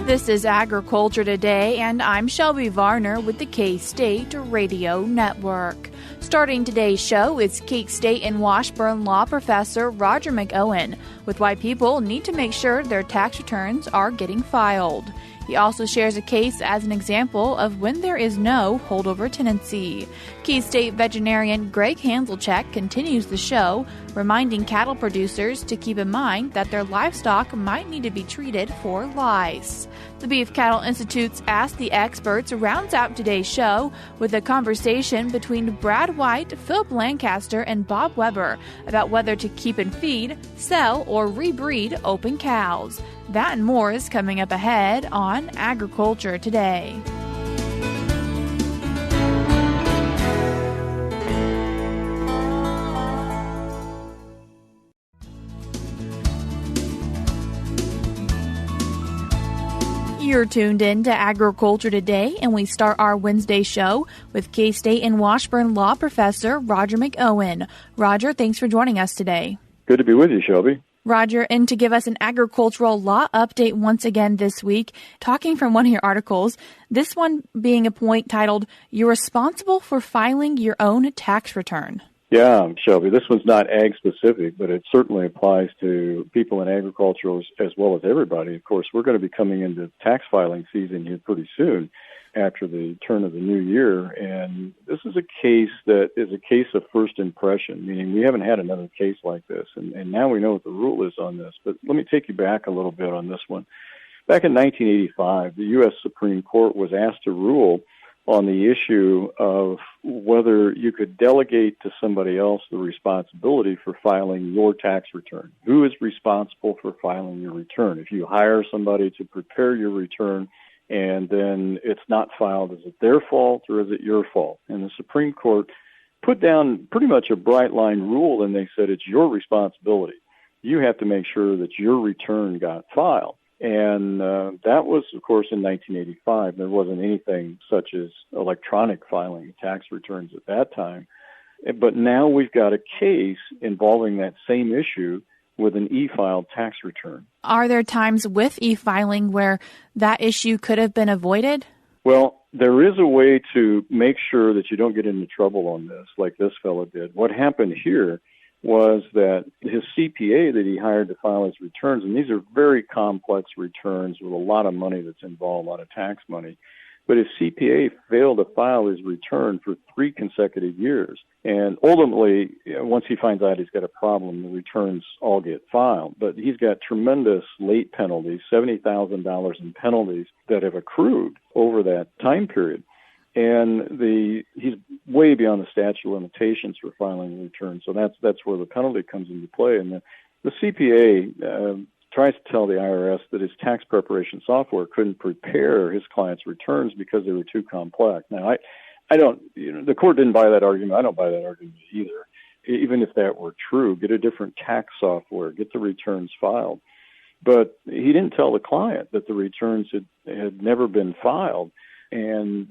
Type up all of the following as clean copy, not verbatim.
This is Agriculture Today, and I'm Shelby Varner with the K-State Radio Network. Starting today's show is K-State and Washburn law professor Roger McEowen with why people need to make sure their tax returns are getting filed. He also shares a case as an example of when there is no holdover tenancy. K-State veterinarian Gregg Hanzlicek continues the show, reminding cattle producers to keep in mind that their livestock might need to be treated for lice. The Beef Cattle Institute's Ask the Experts rounds out today's show with a conversation between Brad White, Phillip Lancaster, and Bob Weaber about whether to keep and feed, sell, or rebreed open cows. That and more is coming up ahead on Agriculture Today. You're tuned in to Agriculture Today, and we start our Wednesday show with K-State and Washburn law professor Roger McEowen. Roger, thanks for joining us today. Good to be with you, Shelby. Roger, and to give us an agricultural law update once again this week, talking from one of your articles, this one being a point titled, "You're responsible for filing your own tax return." Yeah, Shelby, this one's not ag-specific, but it certainly applies to people in agriculture as well as everybody. Of course, we're going to be coming into tax filing season here pretty soon after the turn of the new year, and this is a case that is a case of first impression, meaning we haven't had another case like this, and now we know what the rule is on this. But let me take you back a little bit on this one. Back in 1985, the U.S. Supreme Court was asked to rule on the issue of whether you could delegate to somebody else the responsibility for filing your tax return. Who is responsible for filing your return? If you hire somebody to prepare your return and then it's not filed, is it their fault or is it your fault? And the Supreme Court put down pretty much a bright line rule, and they said it's your responsibility. You have to make sure that your return got filed. And that was, of course, in 1985. There wasn't anything such as electronic filing tax returns at that time. But now we've got a case involving that same issue with an e-filed tax return. Are there times with e-filing where that issue could have been avoided? Well, there is a way to make sure that you don't get into trouble on this, like this fellow did. What happened here was that his CPA that he hired to file his returns, and these are very complex returns with a lot of money that's involved, a lot of tax money, but his CPA failed to file his return for 3 consecutive years. And ultimately, once he finds out he's got a problem, the returns all get filed. But he's got tremendous late penalties, $70,000 in penalties that have accrued over that time period. And he's way beyond the statute of limitations for filing the return, so that's where the penalty comes into play. And the CPA tries to tell the IRS that his tax preparation software couldn't prepare his client's returns because they were too complex. Now, I don't, the court didn't buy that argument. I don't buy that argument either. Even if that were true, get a different tax software, get the returns filed. But he didn't tell the client that the returns had never been filed. And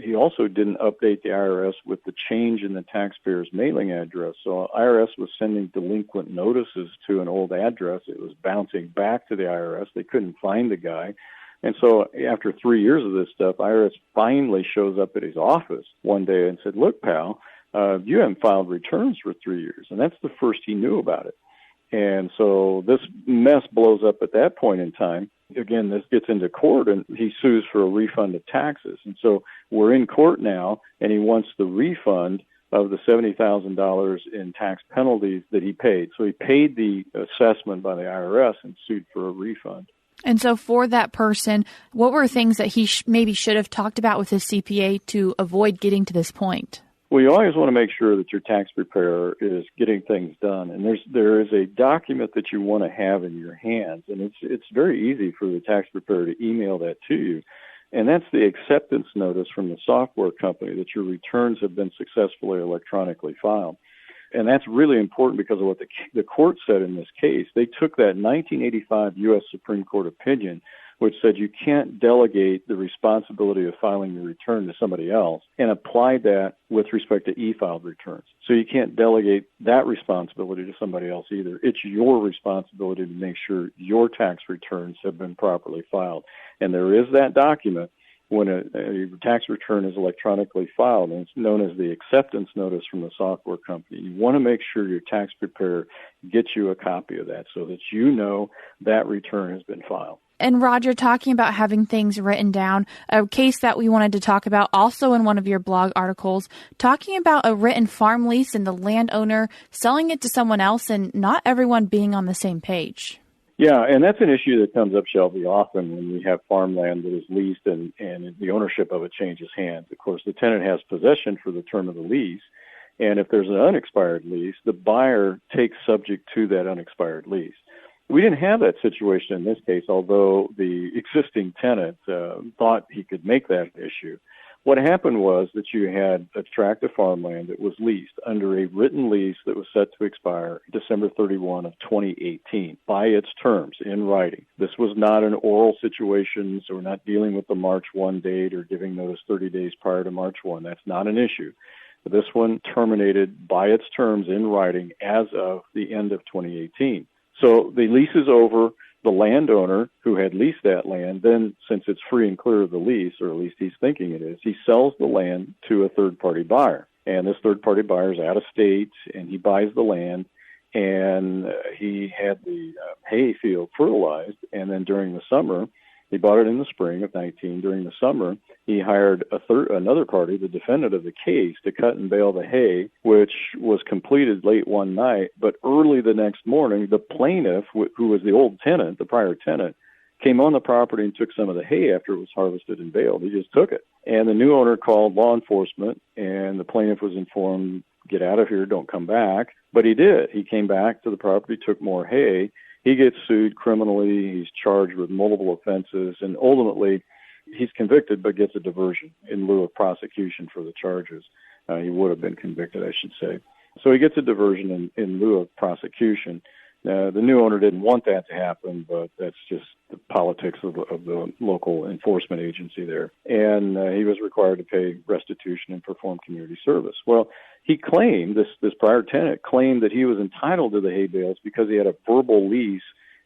he also didn't update the IRS with the change in the taxpayer's mailing address. So IRS was sending delinquent notices to an old address. It was bouncing back to the IRS. They couldn't find the guy. And so after 3 years of this stuff, IRS finally shows up at his office one day and said, "Look, pal, you haven't filed returns for 3 years." And that's the first he knew about it. And so this mess blows up at that point in time. Again, this gets into court, and he sues for a refund of taxes. And so we're in court now, and he wants the refund of the $70,000 in tax penalties that he paid. So he paid the assessment by the IRS and sued for a refund. And so for that person, what were things that he maybe should have talked about with his CPA to avoid getting to this point? Well, you always want to make sure that your tax preparer is getting things done. And there is a document that you want to have in your hands, and it's very easy for the tax preparer to email that to you. And that's the acceptance notice from the software company that your returns have been successfully electronically filed. And that's really important because of what the court said in this case. They took that 1985 U.S. Supreme Court opinion which said you can't delegate the responsibility of filing your return to somebody else, and applied that with respect to e-filed returns. So you can't delegate that responsibility to somebody else either. It's your responsibility to make sure your tax returns have been properly filed. And there is that document when a tax return is electronically filed, and it's known as the acceptance notice from the software company. You want to make sure your tax preparer gets you a copy of that so that you know that return has been filed. And Roger, talking about having things written down, a case that we wanted to talk about also in one of your blog articles, talking about a written farm lease and the landowner selling it to someone else and not everyone being on the same page. Yeah, and that's an issue that comes up, Shelby, often when we have farmland that is leased and the ownership of it changes hands. Of course, the tenant has possession for the term of the lease, and if there's an unexpired lease, the buyer takes subject to that unexpired lease. We didn't have that situation in this case, although the existing tenant thought he could make that issue. What happened was that you had a tract of farmland that was leased under a written lease that was set to expire December 31 of 2018 by its terms in writing. This was not an oral situation, so we're not dealing with the March 1 date or giving notice 30 days prior to March 1. That's not an issue. This one terminated by its terms in writing as of the end of 2018. So the lease is over. The landowner who had leased that land, then since it's free and clear of the lease, or at least he's thinking it is, he sells the land to a third-party buyer. And this third-party buyer is out of state, and he buys the land, and he had the hay field fertilized, and then during the summer, he bought it in the spring of 19. During the summer, he hired another party, the defendant of the case, to cut and bale the hay, which was completed late one night. But early the next morning, the plaintiff, who was the old tenant, the prior tenant, came on the property and took some of the hay after it was harvested and baled. He just took it. And the new owner called law enforcement, and the plaintiff was informed, get out of here, don't come back. But he did. He came back to the property, took more hay. He gets sued criminally. He's charged with multiple offenses, and ultimately he's convicted but gets a diversion in lieu of prosecution for the charges. He would have been convicted, I should say. So he gets a diversion in lieu of prosecution. The new owner didn't want that to happen, but that's just the politics of the local enforcement agency there. And he was required to pay restitution and perform community service. Well, he claimed, this prior tenant claimed that he was entitled to the hay bales because he had a verbal lease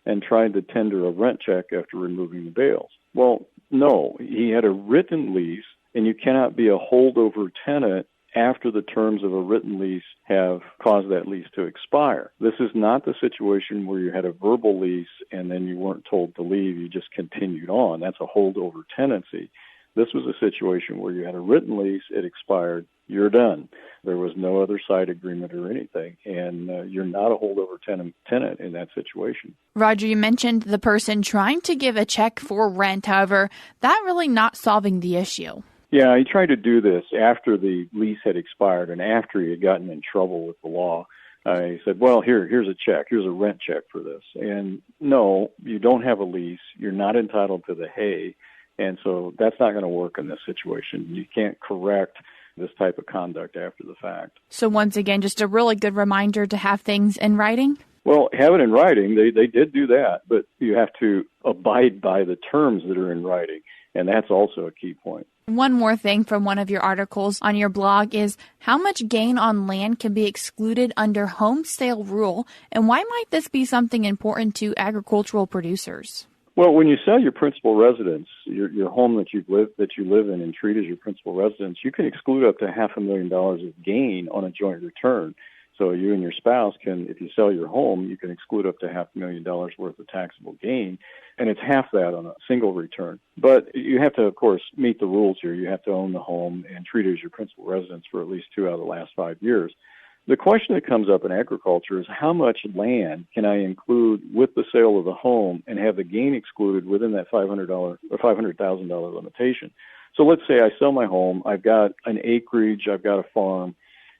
and tried to tender a rent check after removing the bales. Well, no, he had a written lease, and you cannot be a holdover tenant after the terms of a written lease have caused that lease to expire. This is not the situation where you had a verbal lease and then you weren't told to leave, you just continued on. That's a holdover tenancy. This was a situation where you had a written lease, it expired, you're done. There was no other side agreement or anything, and you're not a holdover tenant in that situation. Roger, you mentioned the person trying to give a check for rent. However, that really not solving the issue. Yeah, he tried to do this after the lease had expired and after he had gotten in trouble with the law. He said, well, here's a check. Here's a rent check for this. And no, you don't have a lease. You're not entitled to the hay. And so that's not going to work in this situation. You can't correct this type of conduct after the fact. So once again, just a really good reminder to have things in writing? Well, have it in writing. They did do that, but you have to abide by the terms that are in writing. And that's also a key point. One more thing from one of your articles on your blog is how much gain on land can be excluded under home sale rule, and why might this be something important to agricultural producers? Well, when you sell your principal residence, your home that you live in and treat as your principal residence, you can exclude up to $500,000 of gain on a joint return. So you and your spouse can, if you sell your home, you can exclude up to $500,000 worth of taxable gain, and it's half that on a single return. But you have to, of course, meet the rules here. You have to own the home and treat it as your principal residence for at least 2 out of the last 5 years. The question that comes up in agriculture is how much land can I include with the sale of the home and have the gain excluded within that $500,000 limitation. So let's say I sell my home, I've got an acreage, I've got a farm,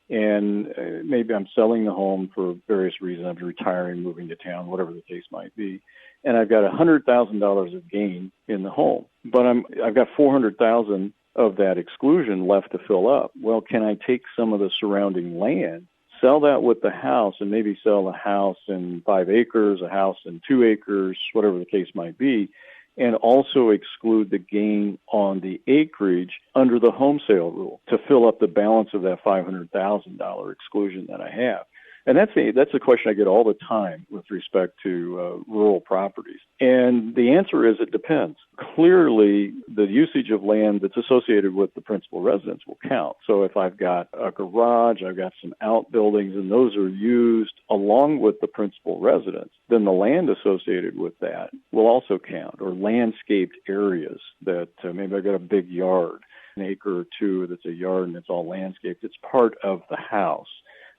and maybe I'm selling the home for various reasons. I'm retiring, moving to town, whatever the case might be. And I've got $100,000 of gain in the home, but I've got $400,000 of that exclusion left to fill up. Well, can I take some of the surrounding land, sell that with the house, and maybe sell a house in 5 acres, a house in 2 acres, whatever the case might be, and also exclude the gain on the acreage under the home sale rule to fill up the balance of that $500,000 exclusion that I have. And that's a question I get all the time with respect to rural properties. And the answer is it depends. Clearly, the usage of land that's associated with the principal residence will count. So if I've got a garage, I've got some outbuildings, and those are used along with the principal residence, then the land associated with that will also count, or landscaped areas that maybe I've got a big yard, an acre or two that's a yard and it's all landscaped. It's part of the house.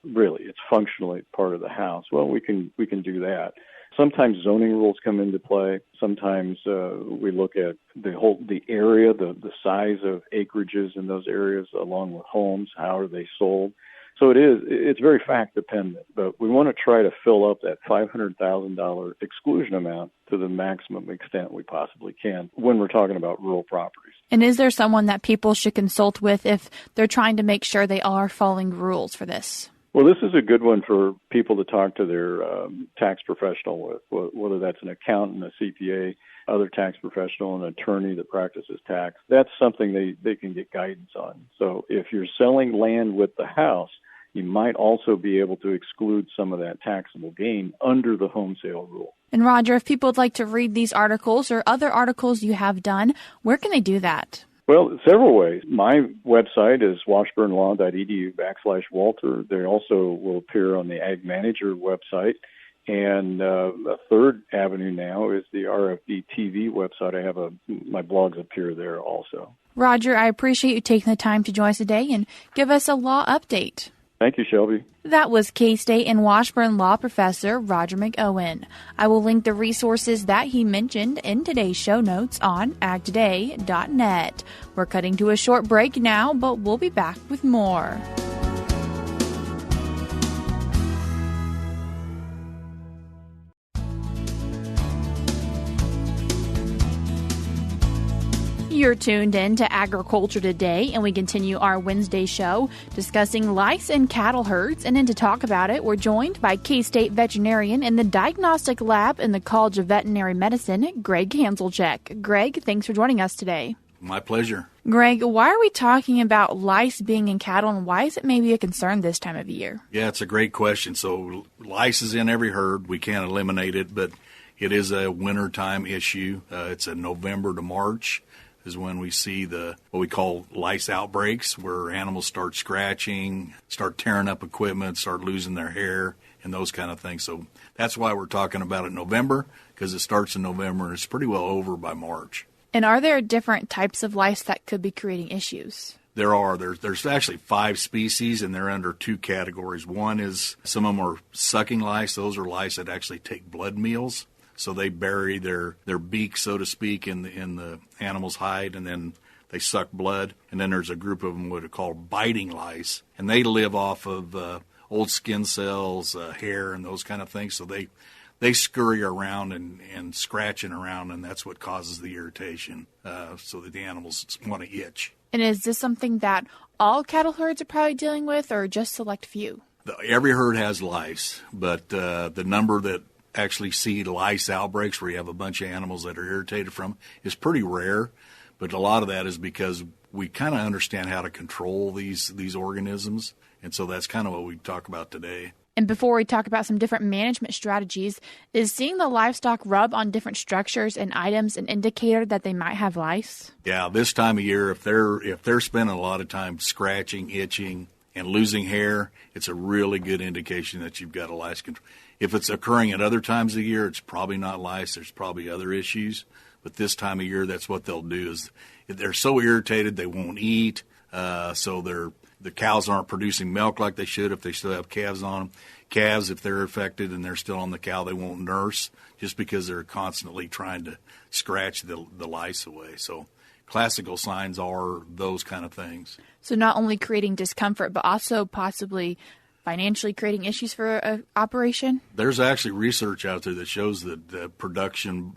Really, it's functionally part of the house. Well, we can do that. Sometimes zoning rules come into play. Sometimes we look at the area, the size of acreages in those areas, along with homes. How are they sold? So it's very fact dependent. But we want to try to fill up that $500,000 exclusion amount to the maximum extent we possibly can when we're talking about rural properties. And is there someone that people should consult with if they're trying to make sure they are following rules for this? Well, this is a good one for people to talk to their tax professional with, whether that's an accountant, a CPA, other tax professional, an attorney that practices tax. That's something they can get guidance on. So if you're selling land with the house, you might also be able to exclude some of that taxable gain under the home sale rule. And Roger, if people would like to read these articles or other articles you have done, where can they do that? Well, several ways. My website is Washburnlaw.edu/WALTR. They also will appear on the AgManager website. And a third avenue now is the RFD TV website. I have my blogs appear there also. Roger, I appreciate you taking the time to join us today and give us a law update. Thank you, Shelby. That was K-State and Washburn law professor Roger McEowen. I will link the resources that he mentioned in today's show notes on agtoday.net. We're cutting to a short break now, but we'll be back with more. You're tuned in to Agriculture Today, and we continue our Wednesday show discussing lice in cattle herds. And then to talk about it, we're joined by K-State veterinarian in the diagnostic lab in the College of Veterinary Medicine, Gregg Hanzlicek. Gregg, thanks for joining us today. My pleasure. Gregg, why are we talking about lice being in cattle, and why is it maybe a concern this time of year? Yeah, it's a great question. So lice is in every herd. We can't eliminate it, but it is a wintertime issue. It's a November to March is when we see what we call lice outbreaks, where animals start scratching, start tearing up equipment, start losing their hair, and those kind of things. So that's why we're talking about it in November, because it starts in November and it's pretty well over by March. And are there different types of lice that could be creating issues? There are. There's actually 5 species, and they're under 2 categories. One is, some of them are sucking lice. Those are lice that actually take blood meals. So they bury their beak, so to speak, in the animal's hide, and then they suck blood. And then there's a group of them what are called biting lice, and they live off of old skin cells, hair, and those kind of things. So they scurry around and scratching around, and that's what causes the irritation, so that the animals want to itch. And is this something that all cattle herds are probably dealing with, or just select few? Every herd has lice, but the number that actually see lice outbreaks where you have a bunch of animals that are irritated from is pretty rare, but a lot of that is because we kind of understand how to control these organisms, and so that's kind of what we talk about today. And before we talk about some different management strategies, is seeing the livestock rub on different structures and items an indicator that they might have lice? Yeah, this time of year, if they're spending a lot of time scratching, itching, and losing hair, it's a really good indication that you've got a lice control. If it's occurring at other times of the year, it's probably not lice. There's probably other issues. But this time of year, that's what they'll do is they're so irritated they won't eat. So the cows aren't producing milk like they should if they still have calves on them. Calves, if they're affected and they're still on the cow, they won't nurse just because they're constantly trying to scratch the lice away. So classical signs are those kind of things. So not only creating discomfort, but also possibly financially creating issues for an operation? There's actually research out there that shows that the production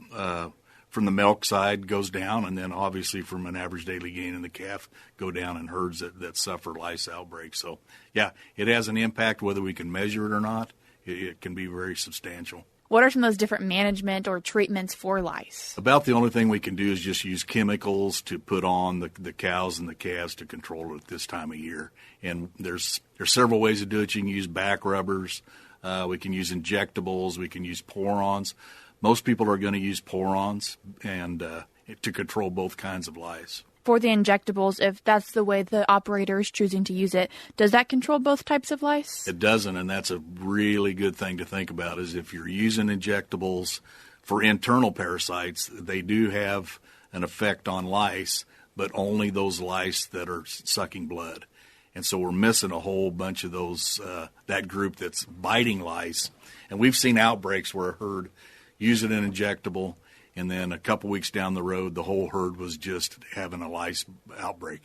from the milk side goes down, and then obviously from an average daily gain in the calf go down in herds that suffer lice outbreaks. So, yeah, it has an impact whether we can measure it or not. it can be very substantial. What are some of those different management or treatments for lice? About the only thing we can do is just use chemicals to put on the cows and the calves to control it at this time of year. And there's several ways to do it. You can use back rubbers. We can use injectables. We can use pour-ons. Most people are going to use pour-ons and to control both kinds of lice. For the injectables, if that's the way the operator is choosing to use it, does that control both types of lice? It doesn't, and that's a really good thing to think about, is if you're using injectables for internal parasites, they do have an effect on lice, but only those lice that are sucking blood. And so we're missing a whole bunch of those, that group that's biting lice. And we've seen outbreaks where a herd used an injectable, and then a couple weeks down the road, the whole herd was just having a lice outbreak.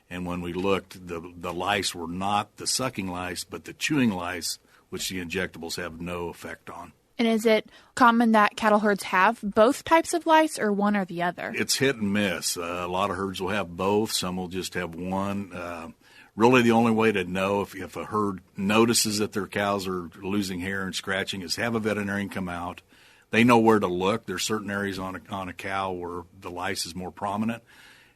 And when we looked, the lice were not the sucking lice, but the chewing lice, which the injectables have no effect on. And is it common that cattle herds have both types of lice or one or the other? It's hit and miss. A lot of herds will have both. Some will just have one. Really, the only way to know if a herd notices that their cows are losing hair and scratching is have a veterinarian come out. They know where to look. There's certain areas on a cow where the lice is more prominent.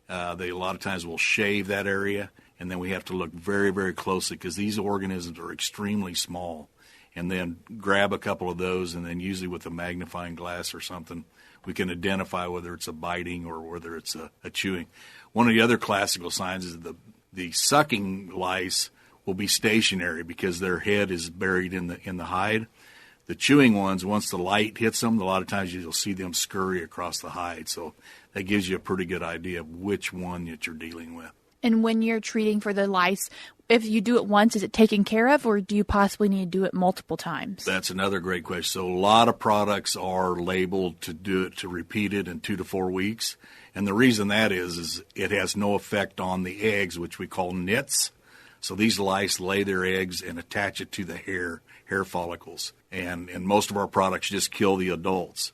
They a lot of times will shave that area, and then we have to look very, very closely because these organisms are extremely small. And then grab a couple of those, and then usually with a magnifying glass or something, we can identify whether it's a biting or whether it's a chewing. One of the other classical signs is the sucking lice will be stationary because their head is buried in the hide. The chewing ones, once the light hits them, a lot of times you'll see them scurry across the hide. So that gives you a pretty good idea of which one that you're dealing with. And when you're treating for the lice, if you do it once, is it taken care of, or do you possibly need to do it multiple times? That's another great question. So a lot of products are labeled to do it, to repeat it in 2 to 4 weeks. And the reason that is it has no effect on the eggs, which we call nits. So these lice lay their eggs and attach it to the hair follicles. And most of our products just kill the adults.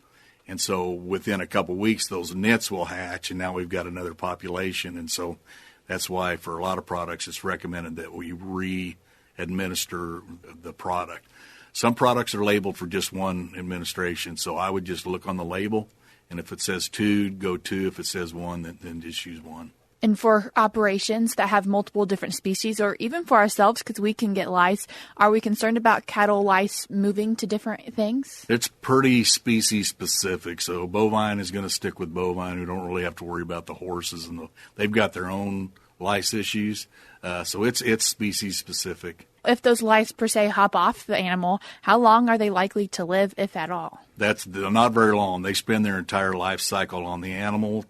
And so within a couple weeks, those nits will hatch, and now we've got another population. And so that's why for a lot of products, it's recommended that we re-administer the product. Some products are labeled for just one administration, so I would just look on the label, and if it says 2, go 2. If it says 1, then just use 1. And for operations that have multiple different species, or even for ourselves, because we can get lice, are we concerned about cattle lice moving to different things? It's pretty species specific. So bovine is going to stick with bovine. We don't really have to worry about the horses, and they've got their own lice issues. So it's species specific. If those lice per se hop off the animal, how long are they likely to live, if at all? They're not very long. They spend their entire life cycle on the animal.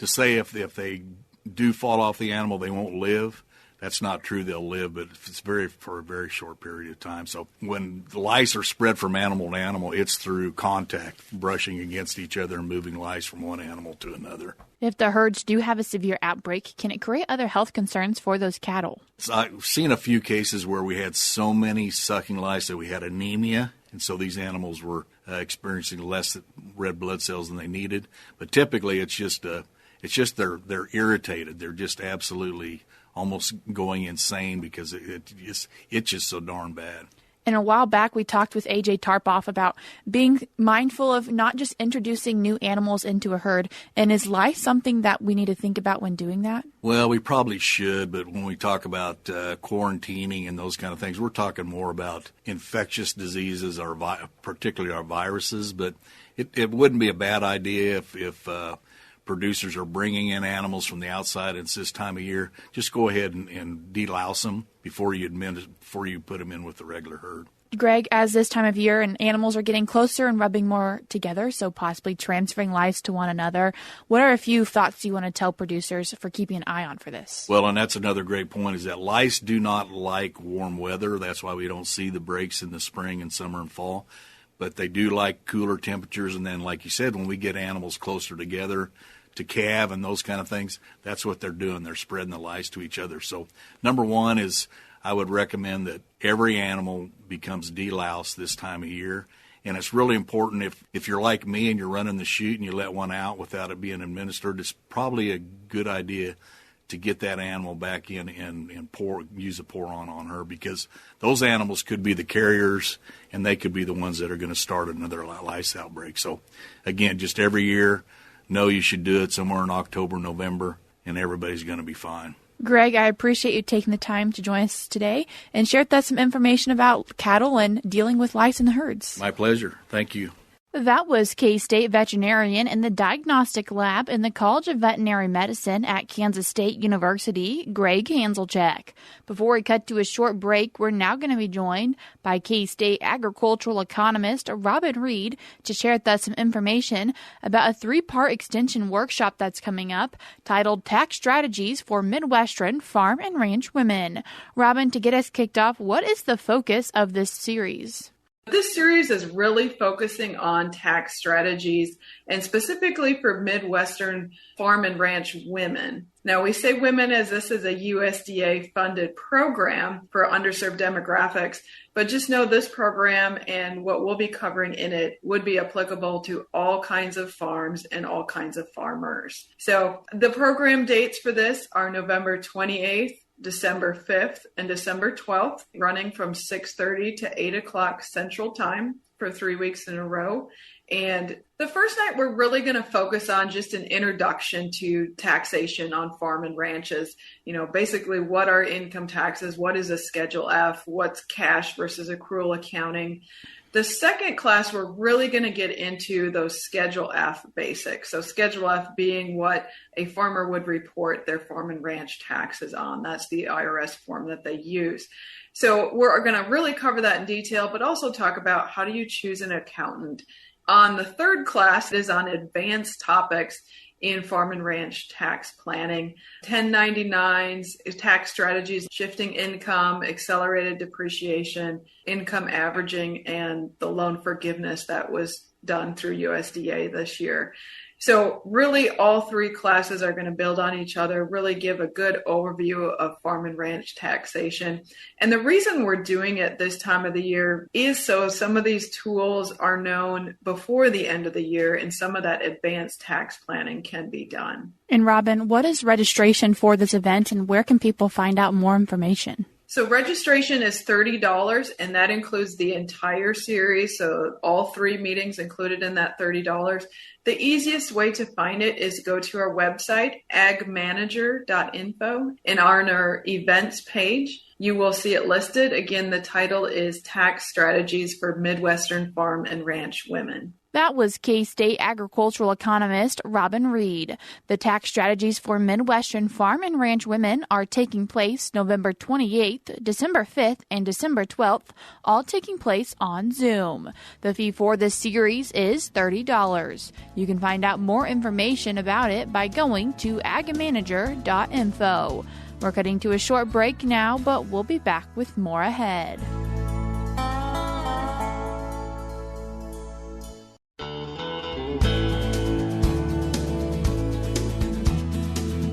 To say if they do fall off the animal, they won't live, that's not true. They'll live, but it's for a very short period of time. So when the lice are spread from animal to animal, it's through contact, brushing against each other and moving lice from one animal to another. If the herds do have a severe outbreak, can it create other health concerns for those cattle? So I've seen a few cases where we had so many sucking lice that we had anemia, and so these animals were experiencing less red blood cells than they needed. But typically, it's just they're irritated. They're just absolutely almost going insane because it's just so darn bad. And a while back, we talked with AJ Tarpoff about being mindful of not just introducing new animals into a herd. And is lice something that we need to think about when doing that? Well, we probably should, but when we talk about quarantining and those kind of things, we're talking more about infectious diseases, or particularly our viruses. But it wouldn't be a bad idea if producers are bringing in animals from the outside. It's this time of year. Just go ahead and delouse them before you put them in with the regular herd. Gregg, as this time of year and animals are getting closer and rubbing more together, so possibly transferring lice to one another, what are a few thoughts you want to tell producers for keeping an eye on for this? Well, and that's another great point, is that lice do not like warm weather. That's why we don't see the breaks in the spring and summer and fall. But they do like cooler temperatures. And then, like you said, when we get animals closer together to calve and those kind of things, that's what they're doing. They're spreading the lice to each other. So number one is I would recommend that every animal becomes deloused this time of year. And it's really important if you're like me and you're running the chute and you let one out without it being administered, it's probably a good idea to get that animal back in and use a pour-on her, because those animals could be the carriers and they could be the ones that are going to start another lice outbreak. So, again, just every year, know you should do it somewhere in October, November, and everybody's going to be fine. Greg, I appreciate you taking the time to join us today and share with us some information about cattle and dealing with lice in the herds. My pleasure. Thank you. That was K-State veterinarian in the diagnostic lab in the College of Veterinary Medicine at Kansas State University, Gregg Hanzlicek. Before we cut to a short break, we're now going to be joined by K-State agricultural economist Robin Reed to share with us some information about a 3-part extension workshop that's coming up titled Tax Strategies for Midwestern Farm and Ranch Women. Robin, to get us kicked off, what is the focus of this series? This series is really focusing on tax strategies and specifically for Midwestern farm and ranch women. Now, we say women as this is a USDA-funded program for underserved demographics, but just know this program and what we'll be covering in it would be applicable to all kinds of farms and all kinds of farmers. So the program dates for this are November 28th, December 5th, and December 12th, running from 6:30 to 8 o'clock Central Time for 3 weeks in a row. And the first night, we're really going to focus on just an introduction to taxation on farm and ranches. You know, basically what are income taxes? What is a Schedule F? What's cash versus accrual accounting? The second class, we're really going to get into those Schedule F basics. So Schedule F being what a farmer would report their farm and ranch taxes on. That's the IRS form that they use. So we're going to really cover that in detail, but also talk about how do you choose an accountant. On the third class is on advanced topics in farm and ranch tax planning, 1099s, tax strategies, shifting income, accelerated depreciation, income averaging, and the loan forgiveness that was done through USDA this year. So really all 3 classes are going to build on each other, really give a good overview of farm and ranch taxation. And the reason we're doing it this time of the year is so some of these tools are known before the end of the year and some of that advanced tax planning can be done. And Robin, what is registration for this event and where can people find out more information? So registration is $30, and that includes the entire series, so all 3 meetings included in that $30. The easiest way to find it is go to our website, AgManager.info, and on our events page, you will see it listed. Again, the title is Tax Strategies for Midwestern Farm and Ranch Women. That was K-State agricultural economist Robin Reed. The tax strategies for Midwestern farm and ranch women are taking place November 28th, December 5th, and December 12th, all taking place on Zoom. The fee for this series is $30. You can find out more information about it by going to AgManager.info. We're cutting to a short break now, but we'll be back with more ahead.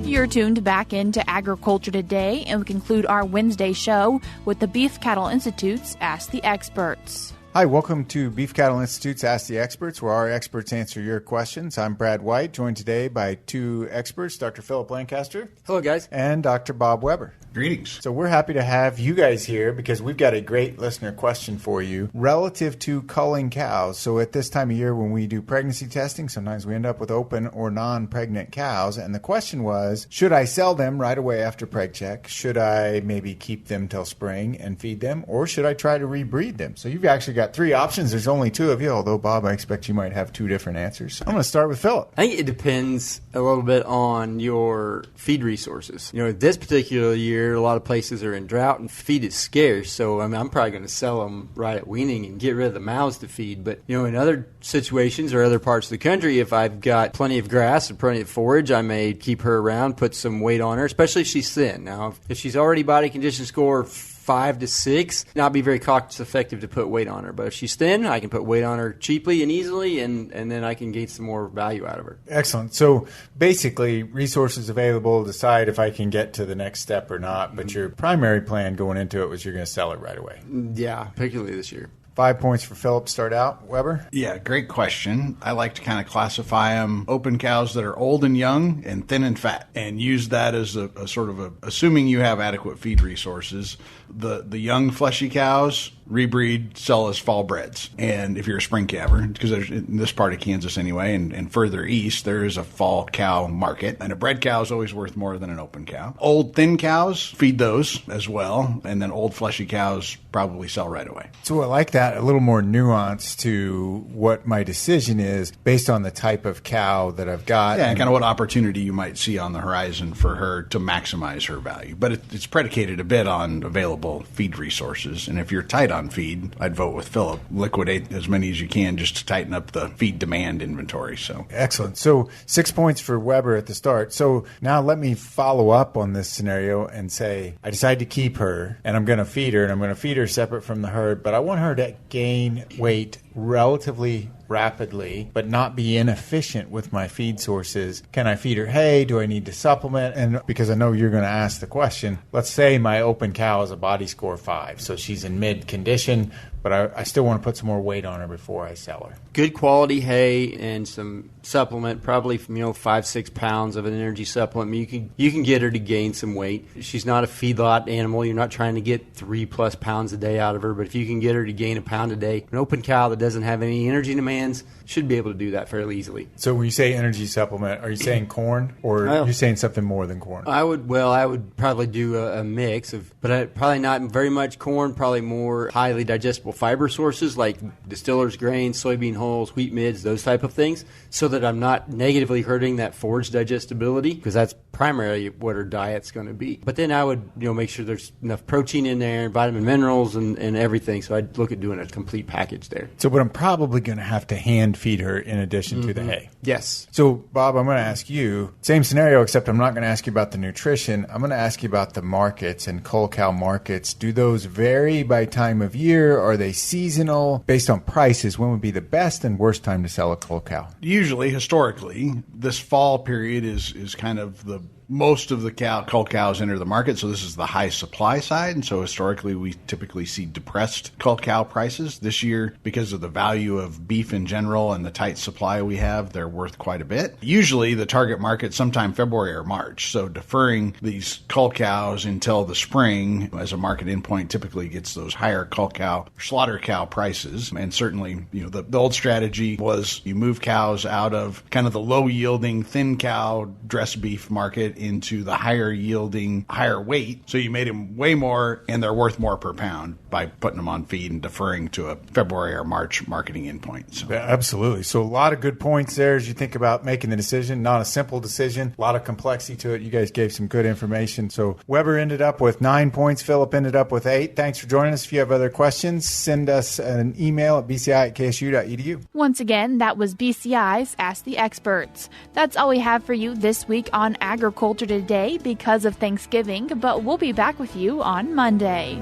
You're tuned back into Agriculture Today, and we conclude our Wednesday show with the Beef Cattle Institute's Ask the Experts. Hi, welcome to Beef Cattle Institute's Ask the Experts, where our experts answer your questions. I'm Brad White, joined today by 2 experts, Dr. Phillip Lancaster. Hello, guys. And Dr. Bob Weaber. Greetings. So we're happy to have you guys here because we've got a great listener question for you relative to culling cows. So at this time of year when we do pregnancy testing, sometimes we end up with open or non-pregnant cows. And the question was, should I sell them right away after preg check? Should I maybe keep them till spring and feed them? Or should I try to rebreed them? So you've actually got 3 options. There's only 2 of you, although, Bob, I expect you might have 2 different answers. I'm going to start with Phillip. I think it depends a little bit on your feed resources. You know, this particular year, a lot of places are in drought and feed is scarce. So, I mean, I'm probably going to sell them right at weaning and get rid of the mouths to feed. But, you know, in other situations or other parts of the country, if I've got plenty of grass and plenty of forage, I may keep her around, put some weight on her, especially if she's thin. Now, if she's already body condition score 5 to 6, not be very cost effective to put weight on her. But if she's thin, I can put weight on her cheaply and easily, and then I can get some more value out of her. Excellent. So basically, resources available, decide if I can get to the next step or not. But your primary plan going into it was you're going to sell it right away. Yeah, particularly this year. 5 points for Phillip. Start out. Weber? Yeah, great question. I like to kind of classify them open cows that are old and young and thin and fat, and use that as a sort of assuming you have adequate feed resources. The young fleshy cows, rebreed, sell as fall breds. And if you're a spring caver, because there's in this part of Kansas anyway, and further east, there is a fall cow market. And a bred cow is always worth more than an open cow. Old thin cows, feed those as well. And then old fleshy cows probably sell right away. So I like that, a little more nuance to what my decision is based on the type of cow that I've got. Yeah, and kind of what opportunity you might see on the horizon for her to maximize her value. But it's predicated a bit on available feed resources. And if you're tight on feed, I'd vote with Phillip. Liquidate as many as you can just to tighten up the feed demand inventory. So excellent. So 6 points for Weber at the start. So now let me follow up on this scenario and say, I decide to keep her and I'm going to feed her, and I'm going to feed her separate from the herd, but I want her to gain weight relatively rapidly, but not be inefficient with my feed sources. Can I feed her hay? Do I need to supplement? And because I know you're going to ask the question, let's say my open cow is a body score 5, so she's in mid condition, but I still want to put some more weight on her before I sell her. Good quality hay and some supplement, probably 5-6 pounds of an energy supplement. You can get her to gain some weight. She's not a feedlot animal. You're not trying to get 3+ pounds a day out of her, but if you can get her to gain a pound a day, an open cow that doesn't have any energy demands should be able to do that fairly easily. So when you say energy supplement, are you saying corn, or are you saying something more than corn? I would probably do a mix of, but probably not very much corn, probably more highly digestible fiber sources like distillers grains, soybean hulls, wheat midds, those type of things, so that I'm not negatively hurting that forage digestibility, because that's primarily what her diet's going to be. But then I would make sure there's enough protein in there, vitamin minerals, and everything. So I'd look at doing a complete package there. So, but I'm probably going to have to hand feed her in addition to the hay. Yes. So, Bob, I'm going to ask you, same scenario, except I'm not going to ask you about the nutrition. I'm going to ask you about the markets and cull cow markets. Do those vary by time of year? Are they seasonal? Based on prices, when would be the best and worst time to sell a cull cow? Usually, historically, this fall period is kind of the most of the cull cows enter the market, so this is the high supply side, and so historically we typically see depressed cull cow prices. This year, because of the value of beef in general and the tight supply we have, they're worth quite a bit. Usually the target market sometime February or March, so deferring these cull cows until the spring as a market endpoint typically gets those higher cull cow, slaughter cow prices. And certainly, the old strategy was you move cows out of kind of the low yielding thin cow dressed beef market into the higher yielding, higher weight. So you made them way more and they're worth more per pound by putting them on feed and deferring to a February or March marketing endpoint. So. Yeah, absolutely. So a lot of good points there as you think about making the decision. Not a simple decision, a lot of complexity to it. You guys gave some good information. So Weber ended up with 9 points. Phillip ended up with 8. Thanks for joining us. If you have other questions, send us an email at bci@ksu.edu. Once again, that was BCI's Ask the Experts. That's all we have for you this week on Agriculture Today because of Thanksgiving, but we'll be back with you on Monday.